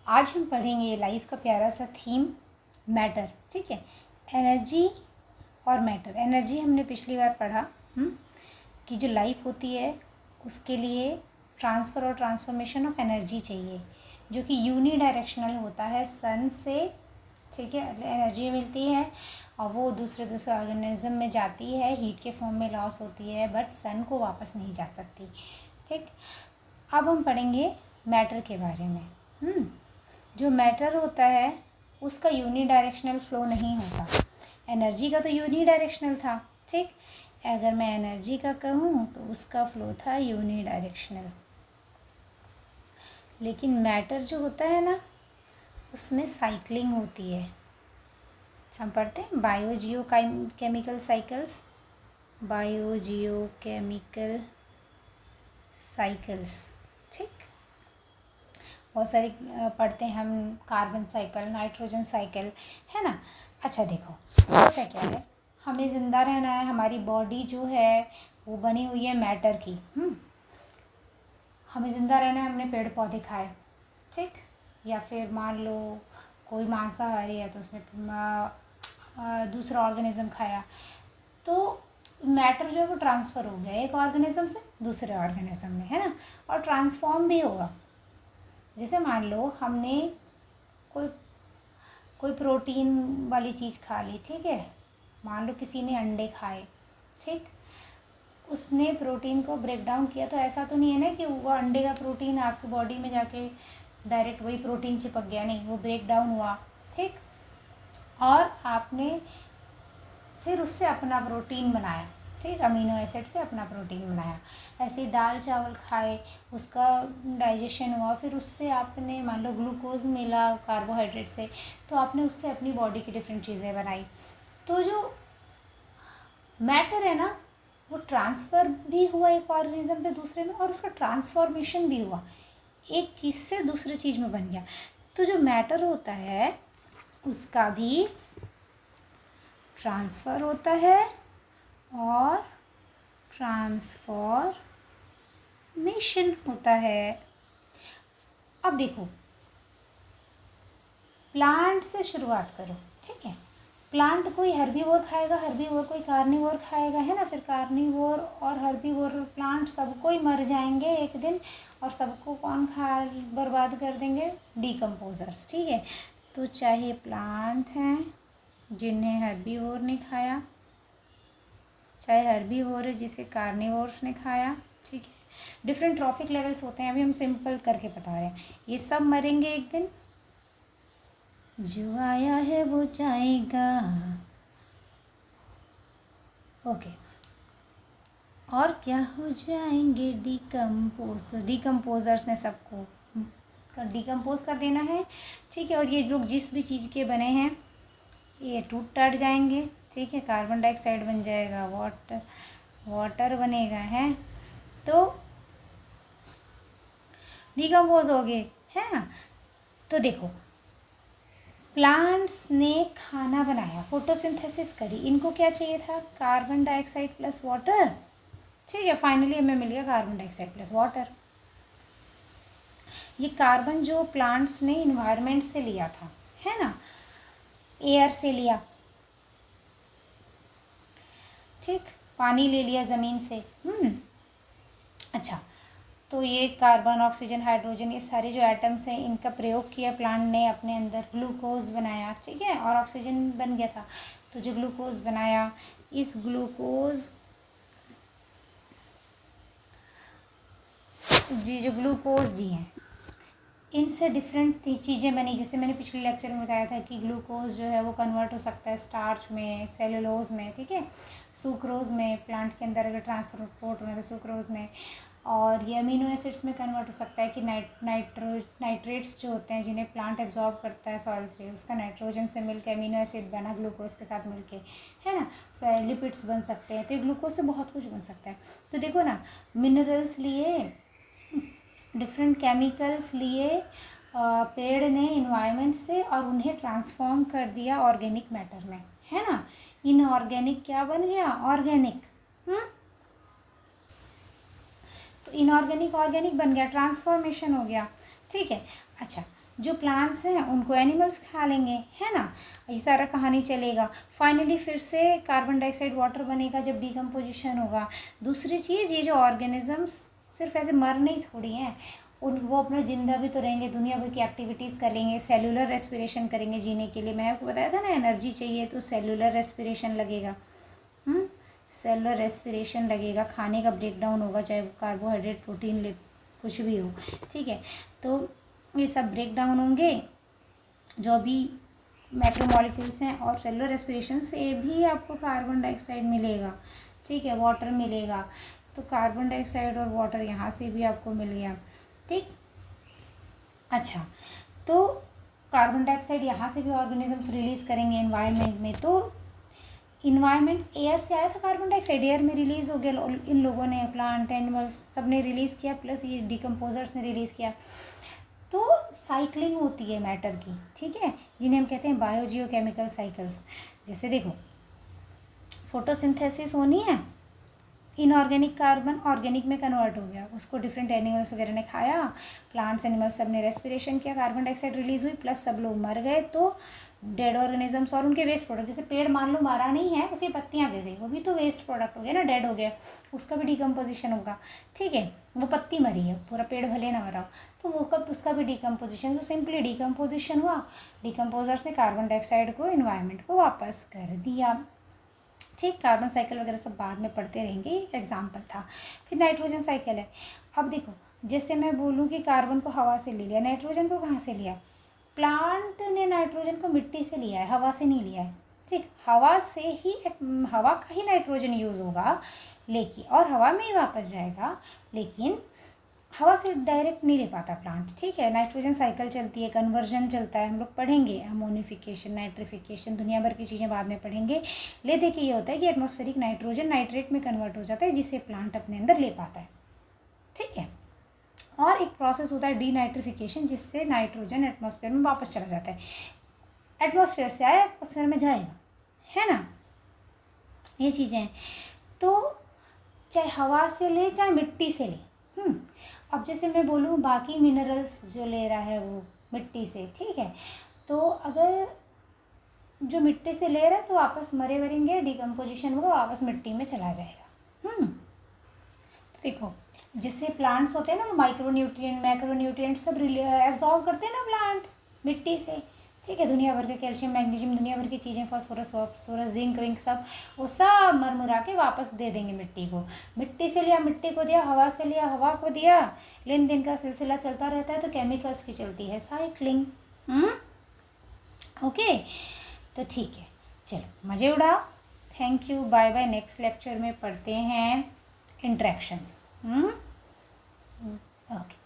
आज हम पढ़ेंगे लाइफ का प्यारा सा थीम मैटर। ठीक है, एनर्जी और मैटर। एनर्जी हमने पिछली बार पढ़ा कि जो लाइफ होती है उसके लिए ट्रांसफ़र और ट्रांसफॉर्मेशन ऑफ एनर्जी चाहिए, जो कि यूनी डायरेक्शनल होता है सन से। ठीक है, एनर्जी मिलती है और वो दूसरे ऑर्गेनिज्म में जाती है, हीट के फॉर्म में लॉस होती है, बट सन को वापस नहीं जा सकती। ठीक, अब हम पढ़ेंगे मैटर के बारे में। जो मैटर होता है उसका यूनी डायरेक्शनल फ्लो नहीं होता। एनर्जी का तो यूनी डायरेक्शनल था। ठीक, अगर मैं एनर्जी का कहूँ तो उसका फ्लो था यूनी डायरेक्शनल। लेकिन मैटर जो होता है ना, उसमें साइक्लिंग होती है। हम पढ़ते हैं बायोजियो केमिकल साइकिल्स, बायोजियो केमिकल साइकिल्स। ठीक, बहुत सारी पढ़ते हैं हम, कार्बन साइकिल, नाइट्रोजन साइकिल, है ना। अच्छा देखो, होता क्या है, हमें ज़िंदा रहना है, हमारी बॉडी जो है वो बनी हुई है मैटर की। हमें ज़िंदा रहना है, हमने पेड़ पौधे खाए, ठीक, या फिर मान लो कोई मांसाहारी है तो उसने दूसरा ऑर्गेनिज्म खाया, तो मैटर जो है वो ट्रांसफ़र हो गया एक ऑर्गेनिज्म से दूसरे ऑर्गेनिज्म में, है ना, और ट्रांसफॉर्म भी होगा। जैसे मान लो हमने कोई कोई प्रोटीन वाली चीज़ खा ली, ठीक है, मान लो किसी ने अंडे खाए, ठीक, उसने प्रोटीन को ब्रेक डाउन किया, तो ऐसा तो नहीं है ना कि वो अंडे का प्रोटीन आपकी बॉडी में जाके डायरेक्ट वही प्रोटीन चिपक गया, नहीं, वो ब्रेक डाउन हुआ, ठीक, और आपने फिर उससे अपना प्रोटीन बनाया, ठीक, अमीनो एसिड से अपना प्रोटीन बनाया। ऐसे दाल चावल खाए, उसका डाइजेशन हुआ, फिर उससे आपने मान लो ग्लूकोज मिला कार्बोहाइड्रेट से, तो आपने उससे अपनी बॉडी की डिफरेंट चीज़ें बनाई। तो जो मैटर है ना, वो ट्रांसफ़र भी हुआ एक ऑर्गेनिज्म पे दूसरे में, और उसका ट्रांसफॉर्मेशन भी हुआ, एक चीज़ से दूसरी चीज़ में बन गया। तो जो मैटर होता है उसका भी ट्रांसफ़र होता है और ट्रांसफॉर्मेशन होता है। अब देखो, प्लांट से शुरुआत करो, ठीक है, प्लांट कोई हर्बीवोर खाएगा, हर्बीवोर कोई कार्निवोर खाएगा, है ना, फिर कार्निवोर और हर्बीवोर प्लांट सबको ही मर जाएंगे एक दिन, और सबको कौन खा बर्बाद कर देंगे? डीकम्पोजर्स। ठीक है, तो चाहे प्लांट हैं जिन्हें हर्बीवोर ने खाया, चाहे हर्बीवोर है जिसे कार्निवोर्स ने खाया, ठीक है, डिफरेंट ट्रॉफिक लेवल्स होते हैं, अभी हम सिंपल करके बता रहे हैं, ये सब मरेंगे एक दिन, जो आया है वो जाएगा। ओके, और क्या हो जाएंगे? डिकम्पोज। तो डिकम्पोजर्स ने सबको डिकम्पोज कर देना है, ठीक है, और ये लोग जिस भी चीज़ के बने हैं ये टूट टाट जाएंगे, ठीक है, कार्बन डाइऑक्साइड बन जाएगा, वाटर बनेगा, है, तो डिकम्पोज हो गए, है ना। तो देखो, प्लांट्स ने खाना बनाया, फोटोसिंथेसिस करी, इनको क्या चाहिए था? कार्बन डाइऑक्साइड प्लस वाटर, ठीक है, फाइनली हमें मिल गया कार्बन डाइऑक्साइड प्लस वाटर। ये कार्बन जो प्लांट्स ने इन्वायरमेंट से लिया था, है ना, एयर से लिया, ठीक, पानी ले लिया ज़मीन से। अच्छा, तो ये कार्बन, ऑक्सीजन, हाइड्रोजन, ये सारे जो एटम्स हैं इनका प्रयोग किया प्लांट ने अपने अंदर, ग्लूकोज बनाया, ठीक है, और ऑक्सीजन बन गया था। तो जो ग्लूकोज बनाया, इस ग्लूकोज जो ग्लूकोज जी हैं, इनसे डिफरेंट चीज़ें बनी। जैसे मैंने पिछले लेक्चर में बताया था कि ग्लूकोज जो है वो कन्वर्ट हो सकता है स्टार्च में, सेलुलोज में, ठीक है, सुक्रोज में, प्लांट के अंदर अगर ट्रांसपोर्ट होना है तो सुक्रोज में, और ये अमीनो एसिड्स में कन्वर्ट हो सकता है कि नाइट्रेट्स जो होते हैं जिन्हें प्लांट एब्जॉर्ब करता है सॉइल से, उसका नाइट्रोजन से मिलकर अमीनो एसिड बना ग्लूकोज के साथ मिलके, है ना, फिर लिपिड्स बन सकते हैं। तो ये ग्लूकोज से बहुत कुछ बन सकता है। तो देखो ना, मिनरल्स लिए, डिफरेंट केमिकल्स लिए पेड़ ने इन्वायरमेंट से, और उन्हें ट्रांसफॉर्म कर दिया ऑर्गेनिक मैटर में, है ना। इनऑर्गेनिक क्या बन गया? ऑर्गेनिक। तो इनऑर्गेनिक ऑर्गेनिक बन गया, ट्रांसफॉर्मेशन हो गया, ठीक है। अच्छा, जो प्लांट्स हैं उनको एनिमल्स खा लेंगे, है ना। ये सारा कहानी चलेगा। फाइनली फिर से कार्बन डाइऑक्साइड वाटर बनेगा जब डिकम्पोजिशन होगा। दूसरी चीज़, ये जो ऑर्गेनिजम्स सिर्फ ऐसे मरने ही थोड़ी हैं, उन वो अपना ज़िंदा भी तो रहेंगे, दुनिया भर की एक्टिविटीज़ करेंगे, सेलुलर रेस्पिरेशन करेंगे जीने के लिए। मैं आपको बताया था ना, एनर्जी चाहिए तो सेलुलर रेस्पिरेशन लगेगा। सेलुलर रेस्पिरेशन लगेगा, खाने का ब्रेक डाउन होगा, चाहे वो कार्बोहाइड्रेट, प्रोटीन, कुछ भी हो, ठीक है। तो ये सब ब्रेक डाउन होंगे, जो भी मैक्रोमॉलिक्यूल्स हैं, और सेलुलर रेस्पिरेशन से भी आपको कार्बन डाइऑक्साइड मिलेगा, ठीक है, वाटर मिलेगा। तो कार्बन डाइऑक्साइड और वाटर यहाँ से भी आपको मिल गया, ठीक। अच्छा, तो कार्बन डाइऑक्साइड यहाँ से भी ऑर्गेनिजम्स रिलीज़ करेंगे एनवायरनमेंट में। तो इन्वायरमेंट एयर से आया था कार्बन डाइऑक्साइड, एयर में रिलीज़ हो गया, इन लोगों ने, प्लांट, एनिमल्स, सब ने रिलीज़ किया, प्लस ये डिकम्पोजर्स ने रिलीज़ किया। तो साइक्लिंग होती है मैटर की, ठीक है, जिन्हें हम कहते हैं बायोजियोकेमिकल साइकिल्स। जैसे देखो, फोटोसिंथेसिस होनी है, इनऑर्गेनिक कार्बन ऑर्गेनिक में कन्वर्ट हो गया, उसको डिफरेंट एनिमल्स वगैरह ने खाया, प्लांट्स, एनिमल्स सब ने रेस्पिरेशन किया, कार्बन डाइऑक्साइड रिलीज़ हुई, प्लस सब लोग मर गए। तो डेड ऑर्गेनिजम्स और उनके वेस्ट प्रोडक्ट, जैसे पेड़ मान लो मरा नहीं है, उसकी पत्तियाँ गिर गई, वो भी तो वेस्ट प्रोडक्ट हो गया ना, डेड हो गया, उसका भी डिकम्पोजिशन होगा, ठीक है। वो पत्ती मरी है, पूरा पेड़ भले ना मरा हो, तो वो कब, उसका भी डिकम्पोजिशन, तो सिंपली डिकम्पोजिशन हुआ, डिकम्पोजर्स ने कार्बन डाइऑक्साइड को इन्वायरमेंट को वापस कर दिया, ठीक। कार्बन साइकिल वगैरह सब बाद में पढ़ते रहेंगे, एग्जाम्पल था। फिर नाइट्रोजन साइकिल है। अब देखो, जैसे मैं बोलूँ कि कार्बन को हवा से ले लिया, नाइट्रोजन को कहाँ से लिया? प्लांट ने नाइट्रोजन को मिट्टी से लिया है, हवा से नहीं लिया है, ठीक। हवा से ही, हवा का ही नाइट्रोजन यूज़ होगा, लेकिन और हवा में ही वापस जाएगा, लेकिन हवा से डायरेक्ट नहीं ले पाता प्लांट, ठीक है। नाइट्रोजन साइकिल चलती है, कन्वर्जन चलता है, हम लोग पढ़ेंगे, अमोनिफिकेशन, नाइट्रिफिकेशन, दुनिया भर की चीज़ें बाद में पढ़ेंगे। ले दे के ये होता है कि एटमॉस्फेरिक नाइट्रोजन नाइट्रेट में कन्वर्ट हो जाता है, जिसे प्लांट अपने अंदर ले पाता है, ठीक है। और एक प्रोसेस होता है डीनाइट्रिफिकेशन, जिससे नाइट्रोजन एटमॉस्फेयर में वापस चला जाता है, एटमॉस्फेयर से आया एटमॉस्फेयर में जाएगा, है ना। ये चीज़ें, तो चाहे हवा से ले चाहे मिट्टी से ले। अब जैसे मैं बोलूँ बाकी मिनरल्स जो ले रहा है वो मिट्टी से, ठीक है। तो अगर जो मिट्टी से ले रहा है तो वापस मरे वरेंगे, डिकम्पोजिशन होगा, वापस मिट्टी में चला जाएगा। तो देखो, जैसे प्लांट्स होते हैं ना, माइक्रो न्यूट्रिएंट, मैक्रो न्यूट्रिएंट सब एब्जॉर्व करते हैं ना प्लांट्स मिट्टी से, ठीक है। दुनिया भर के कैल्शियम, मैग्नीशियम, दुनिया भर की चीज़ें, फॉस्फोरस, जिंक विंक, सब वो सब मरमुरा के वापस दे देंगे मिट्टी को। मिट्टी से लिया मिट्टी को दिया, हवा से लिया हवा को दिया, लेन देन का सिलसिला चलता रहता है। तो केमिकल्स की चलती है साइक्लिंग। ओके, तो ठीक है, चलो मज़े उड़ाओ। Thank you, bye bye. Next lecture में पढ़ते हैं इंट्रैक्शंस। ओके।